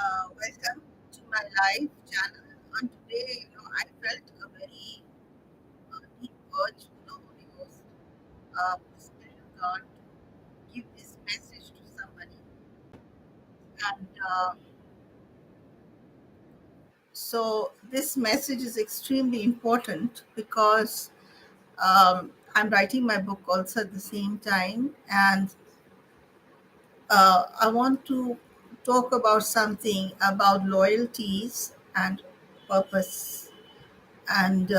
Welcome to my live channel. And today, I felt a very deep urge, Holy Ghost, the Spirit of God, to give this message to somebody. And so, this message is extremely important because I'm writing my book also at the same time, and I want to talk about something about loyalties and purpose. And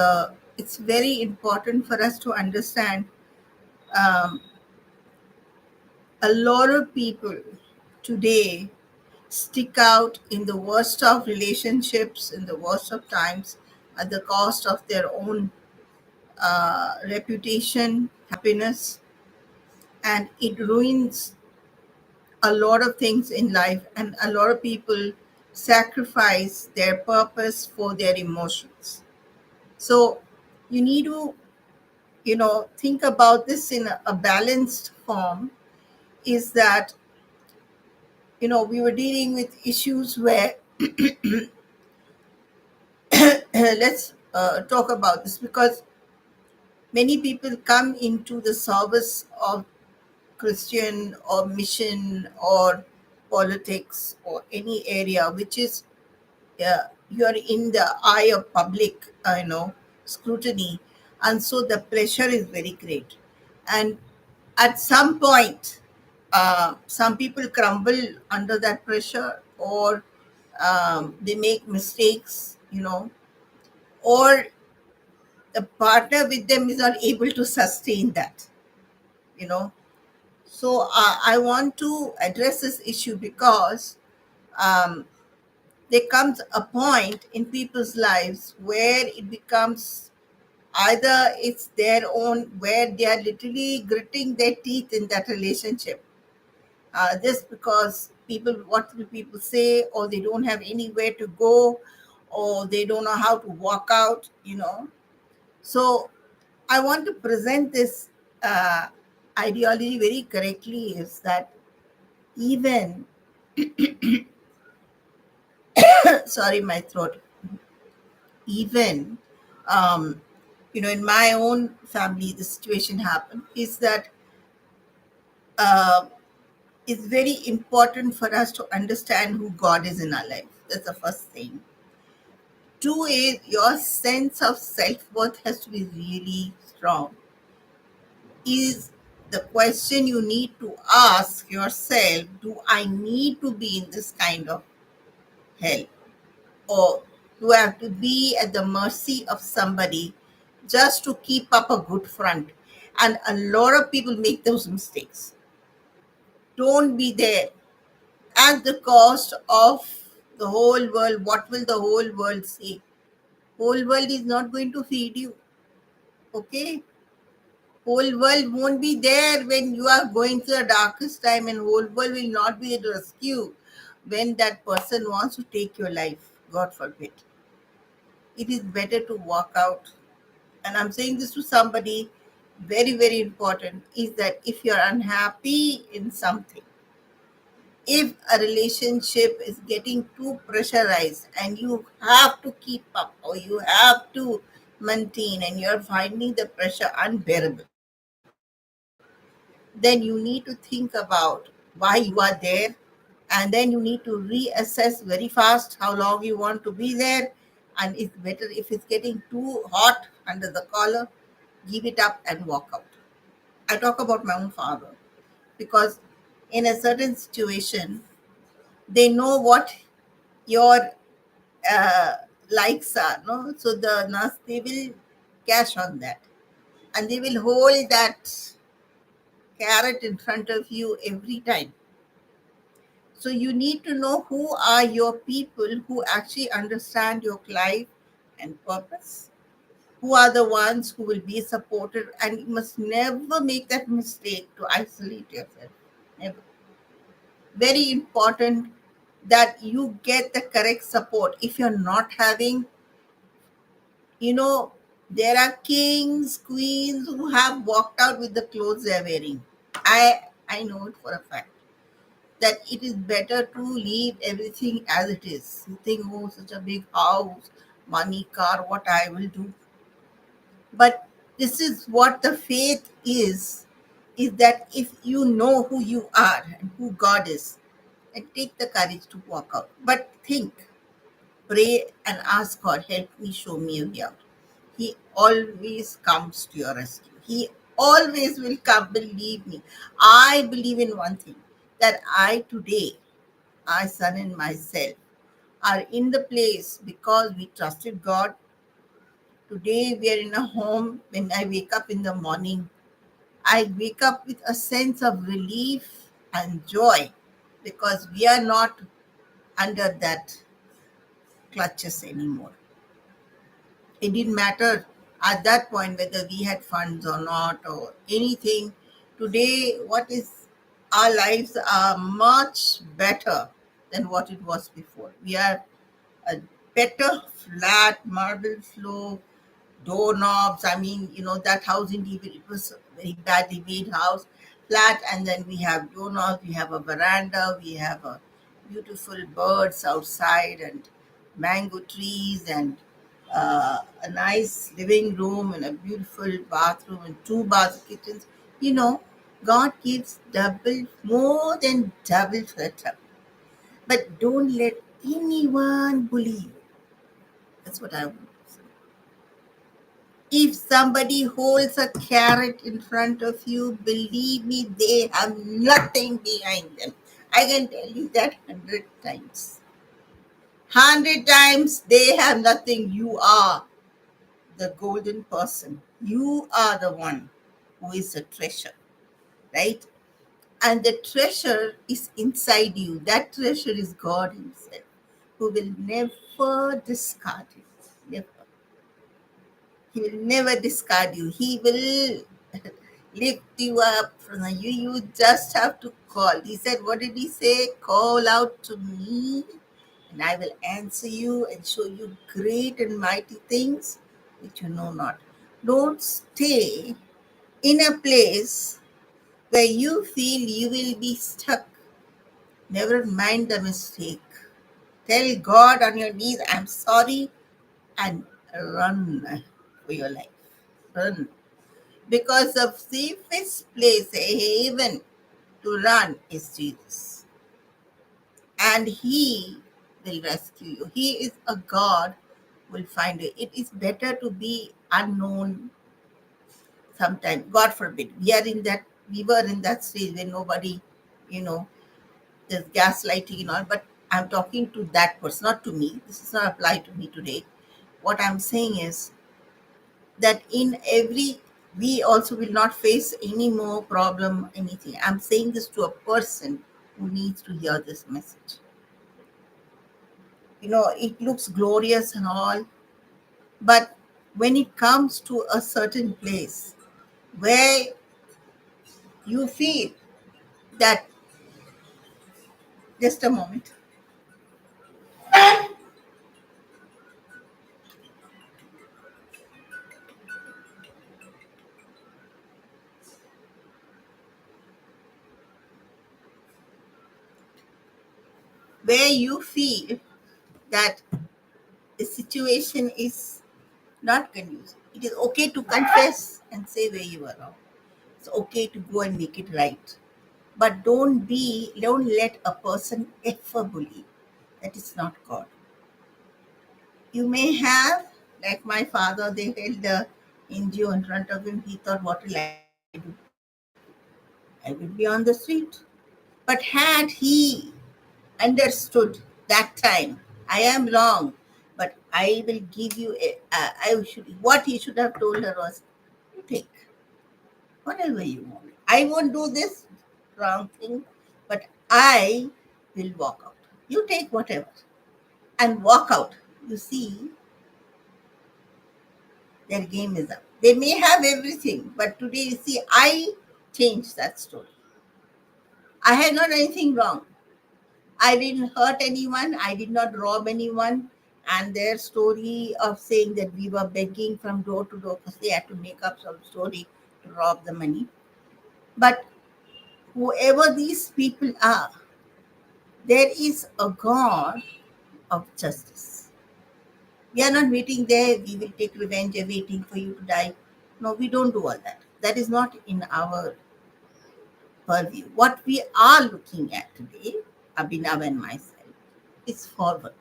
it's very important for us to understand um, a lot of people today stick out in the worst of relationships, in the worst of times, at the cost of their own reputation, happiness, and it ruins a lot of things in life. And a lot of people sacrifice their purpose for their emotions. So you need to think about this in a balanced form. Is that we were dealing with issues where let's talk about this, because many people come into the service of Christian or mission or politics or any area which is you're in the eye of public scrutiny, and so the pressure is very great. And at some point, some people crumble under that pressure, or they make mistakes, or the partner with them is not able to sustain that, you know. So I want to address this issue because um, there comes a point in people's lives where it becomes either it's their own, where they are literally gritting their teeth in that relationship, just because people, what will people say, or they don't have anywhere to go, or they don't know how to walk out. So I want to present this uh, ideology very correctly, is that even sorry, my throat. Even um, in my own family, the situation happened is that uh, it's very important for us to understand who God is in our life. That's the first thing. Two is your sense of self-worth has to be really strong. Is the question you need to ask yourself: do I need to be in this kind of hell, or do I have to be at the mercy of somebody just to keep up a good front? And a lot of people make those mistakes. Don't be there at the cost of the whole world. What will the whole world say? Whole world is not going to feed you. Okay, whole world won't be there when you are going through the darkest time, and whole world will not be there to rescue when that person wants to take your life. God forbid. It is better to walk out. And I'm saying this to somebody very, very important, is that if you're unhappy in something, if a relationship is getting too pressurized and you have to keep up, or you have to maintain, and you're finding the pressure unbearable, then you need to think about why you are there, and then you need to reassess very fast how long you want to be there. And it's better, if it's getting too hot under the collar, give it up and walk out. I talk about my own father, because in a certain situation, they know what your uh, likes are, no? So the nurse, they will cash on that, and they will hold that carrot in front of you every time. So you need to know who are your people who actually understand your life and purpose, who are the ones who will be supported, and you must never make that mistake to isolate yourself. Never. Very important that you get the correct support. If you're not having, you know, there are kings, queens who have walked out with the clothes they're wearing. I know it for a fact. that it is better to leave everything as it is. You think, oh, such a big house, money, car, what I will do. But this is what the faith is that if you know who you are and who God is, and take the courage to walk out. But think, pray and ask God, help me, show me a way out. He always comes to your rescue. He always will come, believe me. I believe in one thing, that I today, my son and myself, are in the place because we trusted God. Today we are in a home. When I wake up in the morning, I wake up with a sense of relief and joy because we are not under that clutches anymore. It didn't matter at that point whether we had funds or not or anything. Today, what is our lives are much better than what it was before. We are a better flat marble floor, doorknobs. I mean, that house in TV, it was a very badly made house, flat, and then we have doorknobs, we have a veranda, we have a beautiful birds outside and mango trees and a nice living room and a beautiful bathroom and two bath kitchens. You know, God gives double, more than double for the trouble. But don't let anyone bully you. That's what I want to say. If somebody holds a carrot in front of you, believe me, they have nothing behind them. I can tell you that 100 times. 100 times they have nothing. You are the golden person. You are the one who is a treasure, right? And the treasure is inside you. That treasure is God Himself, who will never discard you. Never. He will never discard you. He will lift you up from you. You just have to call. He said, what did he say? Call out to me, and I will answer you and show you great and mighty things which you know not. Don't stay in a place where you feel you will be stuck. Never mind the mistake. Tell God on your knees, I'm sorry, and run for your life. Run. Because the safest place, a haven to run is Jesus. And He will rescue you. He is a God who will find you. It is better to be unknown sometime. God forbid. We were in that stage where nobody, you know, there's gaslighting and all, but I'm talking to that person, not to me. This is not apply to me today. What I'm saying is that in every we also will not face any more problem anything. I'm saying this to a person who needs to hear this message. It looks glorious and all, but when it comes to a certain place where you feel that, just a moment, where you feel that the situation is not conducive, it is okay to confess and say where you are wrong. It's okay to go and make it right. But don't let a person ever believe that it's not God. You may have, like my father, they held the NGO in front of him. He thought, what will I do? I will be on the street. But had he understood that time, I am wrong, but I will give you what he should have told her was, you take whatever you want. I won't do this wrong thing, but I will walk out. You take whatever and walk out. You see, their game is up. They may have everything, but today, you see, I changed that story. I had not anything wrong. I didn't hurt anyone. I did not rob anyone. And their story of saying that we were begging from door to door because they had to make up some story to rob the money. But whoever these people are, There is a God of justice. We are not waiting there, we will take revenge, waiting for you to die. No, we don't do all that. That is not in our purview. What we are looking at today, Abhinav and myself, is forward.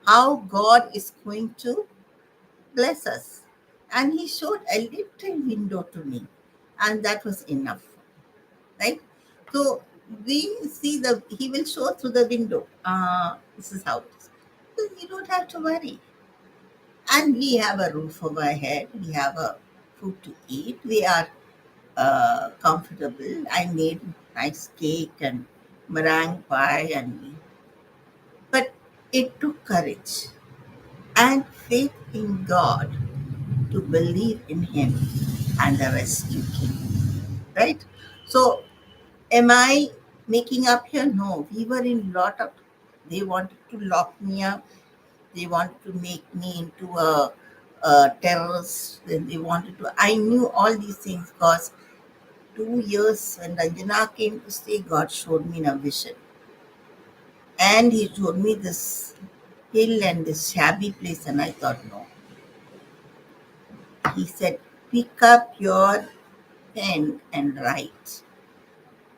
How God is going to bless us. And he showed a little window to me, and that was enough, right? So we see he will show through the window. This is how it is. So you don't have to worry. And we have a roof over our head, we have a food to eat, we are comfortable. I made nice cake and meringue pie, but it took courage and faith in God to believe in Him, and the rest you came. Right? So, am I making up here? No, we were in lot of. They wanted to lock me up. They wanted to make me into a terrorist. And they wanted to. I knew all these things because 2 years when Ranjana came to stay, God showed me in a vision. And He showed me this hill and this shabby place, and I thought, no. He said, pick up your pen and write.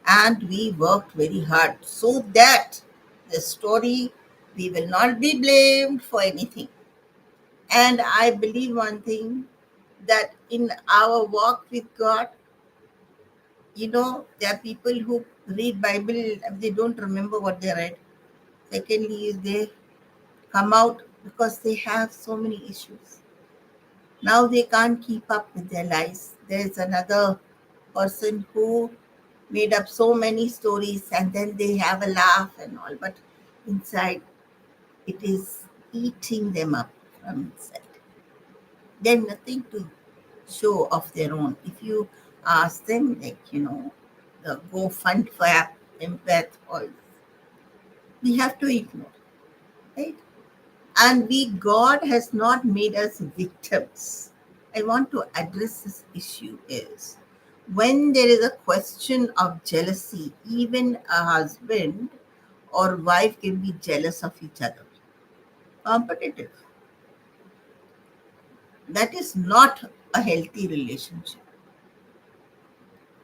And we worked very hard so that the story, we will not be blamed for anything. And I believe one thing, that in our walk with God, there are people who read Bible, they don't remember what they read. Secondly, is they come out because they have so many issues. Now they can't keep up with their lives. There's another person who made up so many stories, and then they have a laugh and all, but inside it is eating them up from inside. They're nothing to show of their own. If you ask them, like, go fund for empath, all we have to ignore, right? And God has not made us victims. I want to address this issue is when there is a question of jealousy, even a husband or wife can be jealous of each other, competitive. That is not a healthy relationship.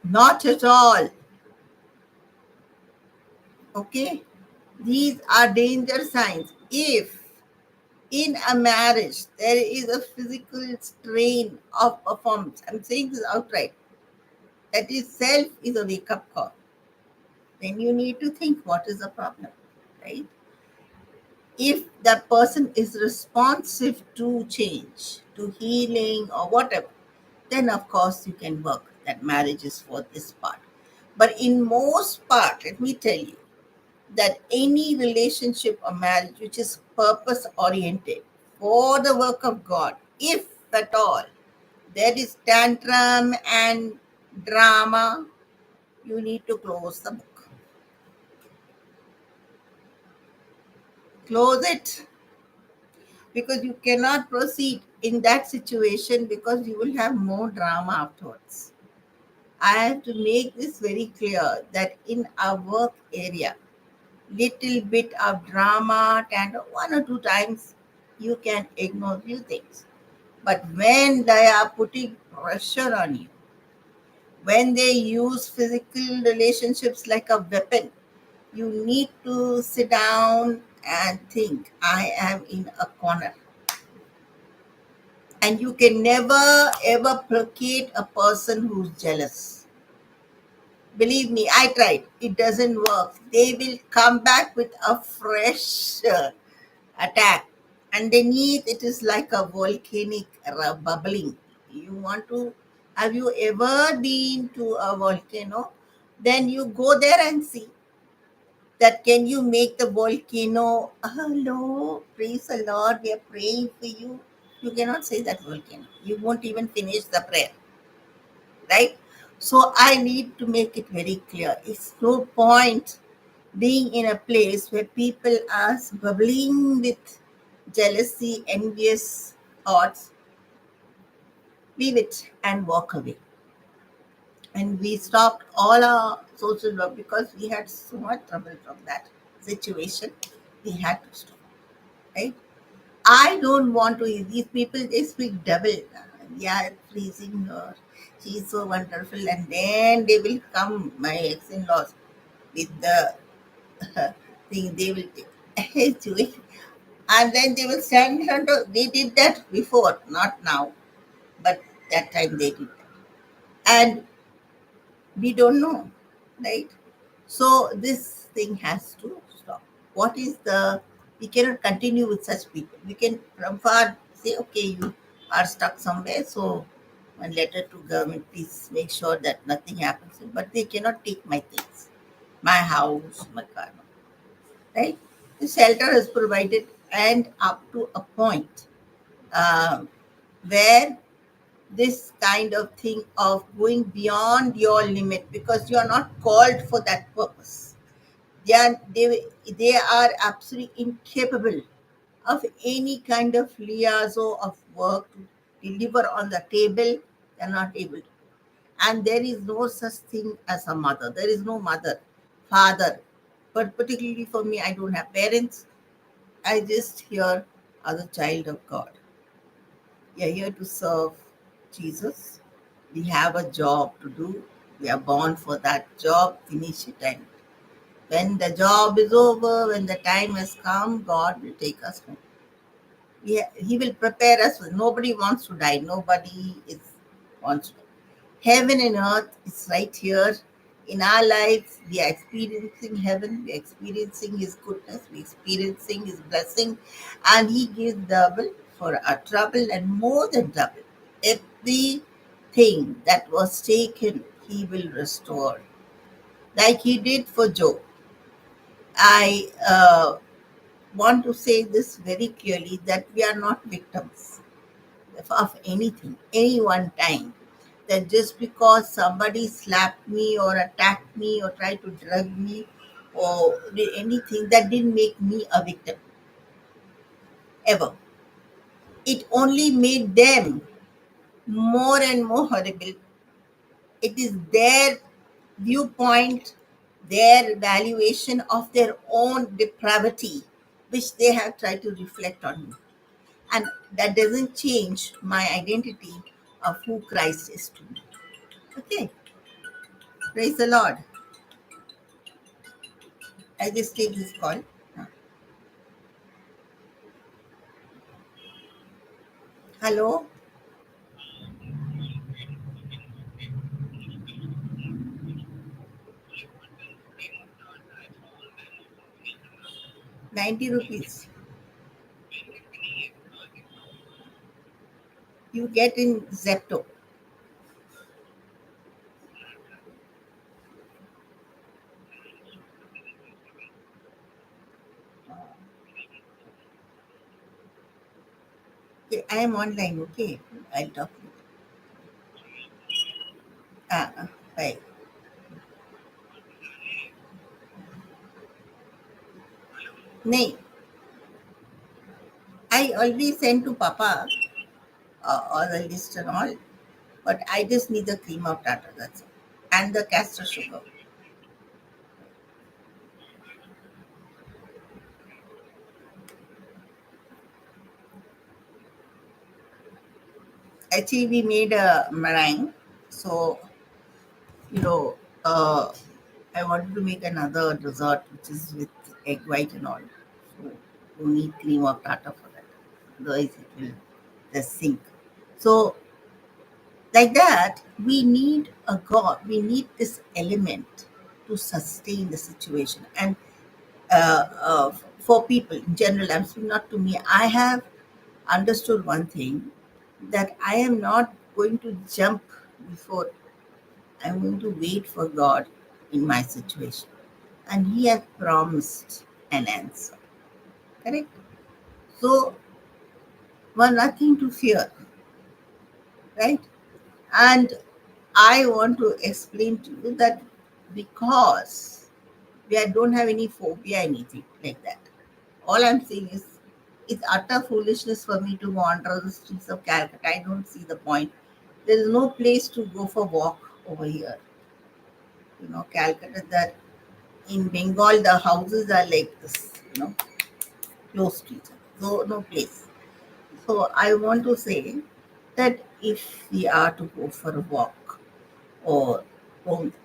Not at all. Okay? These are danger signs. If in a marriage there is a physical strain of performance, I'm saying this outright, that itself is a wake up call. Then you need to think what is the problem, right? If that person is responsive to change, to healing or whatever, then of course you can work. That marriage is for this part. But in most part, let me tell you that any relationship or marriage which is purpose oriented for the work of God, if at all there is tantrum and drama, you need to close the book. Close it, because you cannot proceed in that situation because you will have more drama afterwards. I have to make this very clear that in our work area, little bit of drama and one or two times you can ignore few things. But when they are putting pressure on you, when they use physical relationships like a weapon, you need to sit down and think, I am in a corner. And you can never ever placate a person who's jealous. Believe me, I tried. It doesn't work. They will come back with a fresh attack. Underneath, it is like a volcanic bubbling. You want to, have you ever been to a volcano? Then you go there and see that can you make the volcano, hello, praise the Lord, we are praying for you. You cannot say that volcano. You won't even finish the prayer, right? So I need to make it very clear. It's no point being in a place where people are bubbling with jealousy, envious thoughts. Leave it and walk away. And we stopped all our social work because we had so much trouble from that. situation, we had to stop, right? I don't want to. These people, they speak double. Yeah, freezing her. She's so wonderful. And then they will come, my ex in laws, with the thing they will take. And then they will stand in front of. They did that before, not now, but that time they did. And we don't know, right? So this thing has to stop. What is the, we cannot continue with such people. We can from far say, okay, you are stuck somewhere, so one letter to government, please make sure that nothing happens. But they cannot take my things, my house, my car, right? The shelter is provided, and up to a point uh, where this kind of thing of going beyond your limit, because you are not called for that purpose. They are absolutely incapable of any kind of liaison of work to deliver on the table. They are not able to. And there is no such thing as a mother. There is no mother, father. But particularly for me, I don't have parents. I just here as a child of God. We are here to serve Jesus. We have a job to do. We are born for that job, finish it. And when the job is over, when the time has come, God will take us home. He will prepare us. Nobody wants to die. Nobody is wants to. Heaven and earth is right here in our lives. We are experiencing heaven. We are experiencing His goodness. We are experiencing His blessing, and He gives double for our trouble and more than double. Everything that was taken, He will restore, like He did for Job. I want to say this very clearly that we are not victims of anything, any one time. That just because somebody slapped me or attacked me or tried to drug me or did anything, that didn't make me a victim ever. It only made them more and more horrible. It is their viewpoint, their valuation of their own depravity, which they have tried to reflect on me. And that doesn't change my identity of who Christ is to me. Okay, praise the Lord. I just take this call. Hello, 90 rupees. You get in Zepto. Okay, I am online. Okay, I'll talk. Bye. Nay, I already sent to Papa all the list and all, but I just need the cream of tartar. That's all, and the castor sugar. Actually, we made a meringue, so you know, uh, I wanted to make another dessert which is with egg white and all. So you need cream of tartar for that. Otherwise, it will just sink. So like that, we need a God. We need this element to sustain the situation. And for people in general, I'm speaking not to me. I have understood one thing, that I am not going to jump before. I'm going to wait for God in my situation. And He has promised an answer. Correct? So, well, nothing to fear, right? And I want to explain to you that because don't have any phobia, anything like that. All I'm saying is it's utter foolishness for me to wander the streets of Calcutta. I don't see the point. There is no place to go for walk over here. Calcutta, that in Bengal, the houses are like this, close to each other. So no place. So I want to say that if we are to go for a walk, or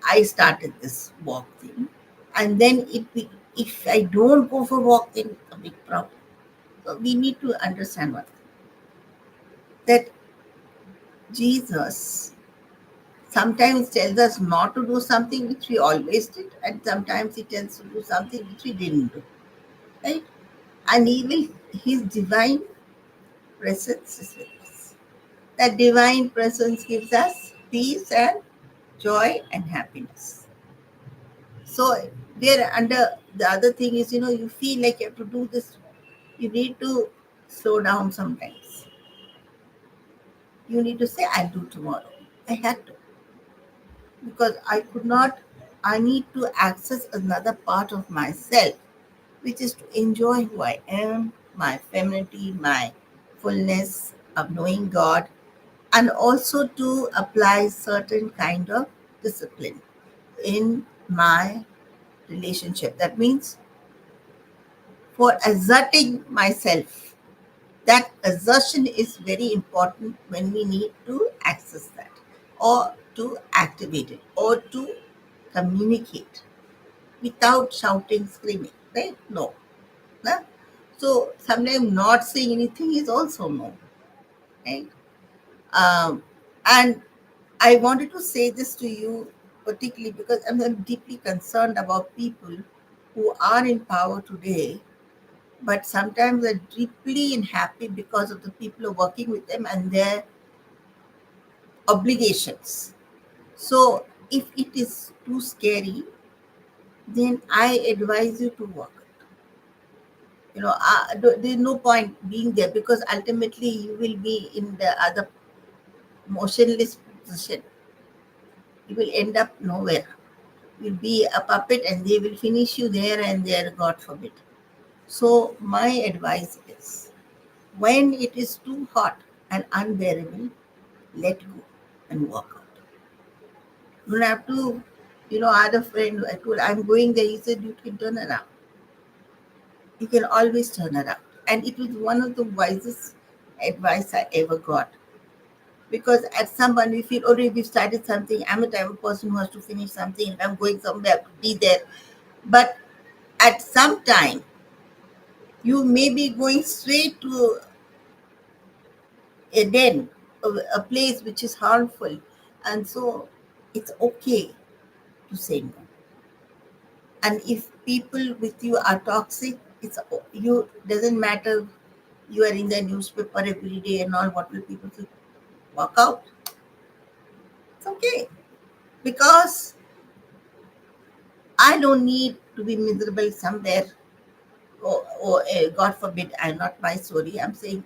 I started this walk thing, and then if I don't go for walk, then it's a big problem. So we need to understand one thing, that Jesus sometimes tells us not to do something which we always did, and sometimes he tells to do something which we didn't do, right? And his divine presence is with us. That divine presence gives us peace and joy and happiness. So there under the other thing is, you feel like you have to do this, you need to slow down sometimes. You need to say, I'll do tomorrow. I had to, because I could not, I need to access another part of myself, which is to enjoy who I am, my femininity, my fullness of knowing God, and also to apply certain kind of discipline in my relationship. That means for asserting myself, that assertion is very important when we need to access that, or to activate it, or to communicate without shouting, screaming, right? No. No? So sometimes not saying anything is also no, right? Um, and I wanted to say this to you particularly because I'm deeply concerned about people who are in power today, but sometimes are deeply unhappy because of the people who are working with them and their obligations. So if it is too scary, then I advise you to work. There's no point being there, because ultimately you will be in the other motionless position. You will end up nowhere. You'll be a puppet and they will finish you there and there, God forbid. So, my advice is, when it is too hot and unbearable, let go and walk out. You don't have to, I had a friend, I told, I'm going there. He said, you can turn around. You can always turn around. And it was one of the wisest advice I ever got. Because at some point we feel, already we've started something. I'm the type of person who has to finish something. If I'm going somewhere, I have to be there. But at some time, you may be going straight to a den, a place which is harmful. And so it's okay to say no. And if people with you are toxic, you doesn't matter, you are in the newspaper every day and all, what will people say? Walk out. It's okay. Because I don't need to be miserable somewhere, or God forbid, I'm not my story. I'm saying,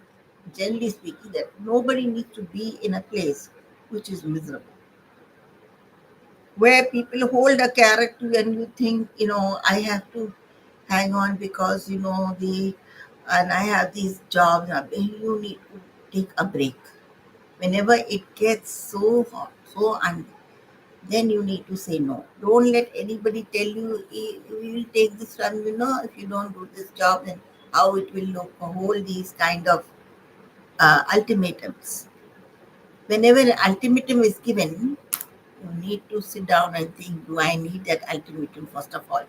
generally speaking, that nobody needs to be in a place which is miserable, where people hold a character and you think, I have to hang on because, and I have these jobs. You need to take a break. Whenever it gets so hot, then you need to say no. Don't let anybody tell you, We will take this from you, if you don't do this job, then how it will look, or hold these kind of ultimatums. Whenever an ultimatum is given, you need to sit down and think, do I need that ultimatum first of all?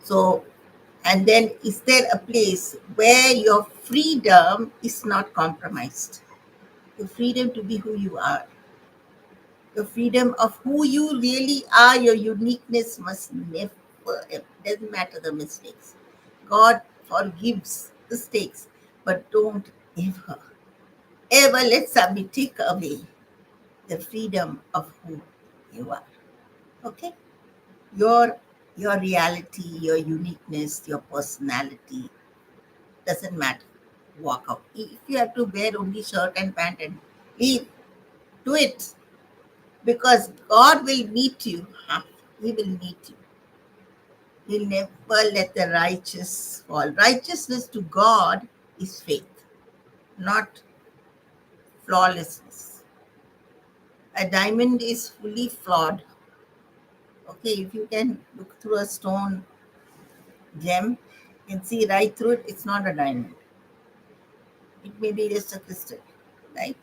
So, and then is there a place where your freedom is not compromised? The freedom to be who you are, the freedom of who you really are, your uniqueness must never, it doesn't matter the mistakes. God forgives mistakes, but don't ever let somebody take away the freedom of who you are. Okay? Your your reality, your uniqueness, your personality doesn't matter. Walk out. If you have to wear only shirt and pant and leave, do it. Because God will meet you. He will meet you. He'll never let the righteous fall. Righteousness to God is faith, not flawlessness. A diamond is fully flawed. Okay, if you can look through a stone gem, you can see right through it. It's not a diamond. It may be just a crystal, right?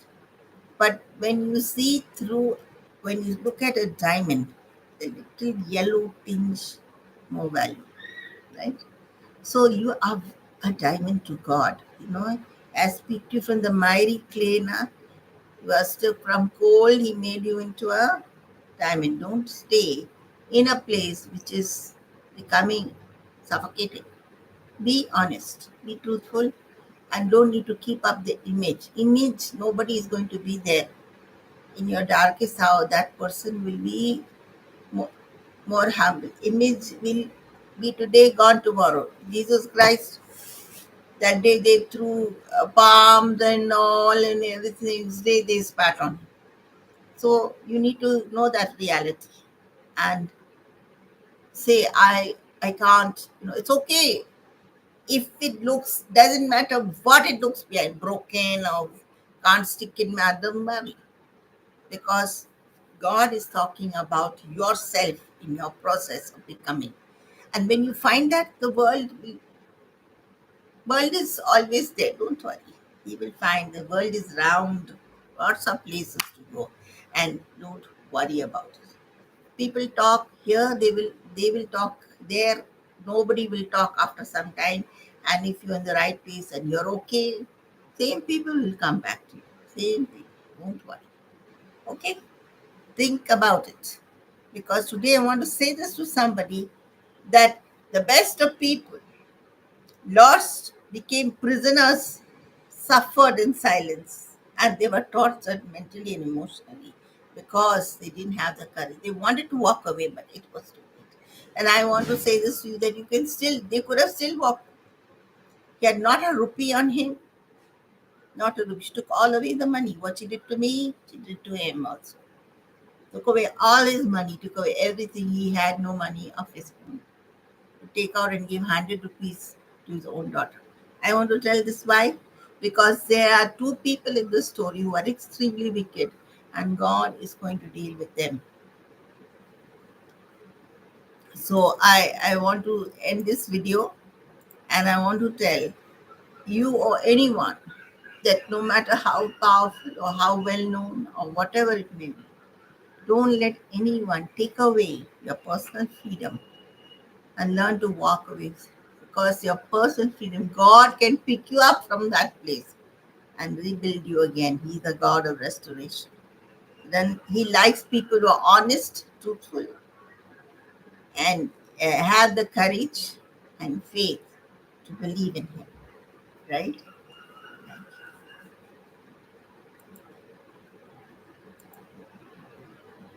But when you see through, when you look at a diamond, the little yellow tinge more value, right? So you are a diamond to God. I speak to you from the mighty clay now. You are still from coal. He made you into a diamond. Don't stay in a place which is becoming suffocating. Be honest, be truthful, and don't need to keep up the image. Image, nobody is going to be there. In your darkest hour, that person will be more, more humble. Image will be today, gone tomorrow. Jesus Christ, that day they threw palms and all and everything. This day they spat on him. So you need to know that reality and say, I can't. It's okay if it looks, doesn't matter what it looks behind, broken or can't stick in my other matter, because God is talking about yourself in your process of becoming. And when you find that, the world is always there. Don't worry. You will find the world is round, lots of places to go, and don't worry about it. People talk here, they will talk there. Nobody will talk after some time. And if you're in the right place and you're okay, same people will come back to you. Same people. Don't worry. Okay? Think about it. Because today I want to say this to somebody, that the best of people lost, became prisoners, suffered in silence, and they were tortured mentally and emotionally because they didn't have the courage. They wanted to walk away, but it was too late. And I want to say this to you, that you can still, they could have still walked. He had not a rupee on him, not a rupee. She took all away the money. What she did to me, she did to him also. Took away all his money, took away everything. He had no money of his own to take out and give 100 rupees to his own daughter. I want to tell this why? Because there are two people in this story who are extremely wicked, and God is going to deal with them. So I want to end this video, and I want to tell you or anyone that no matter how powerful or how well known or whatever it may be, don't let anyone take away your personal freedom, and learn to walk away, because your personal freedom, God can pick you up from that place and rebuild you again. He's the God of restoration. Then He likes people who are honest, truthful, and have the courage and faith to believe in Him, right?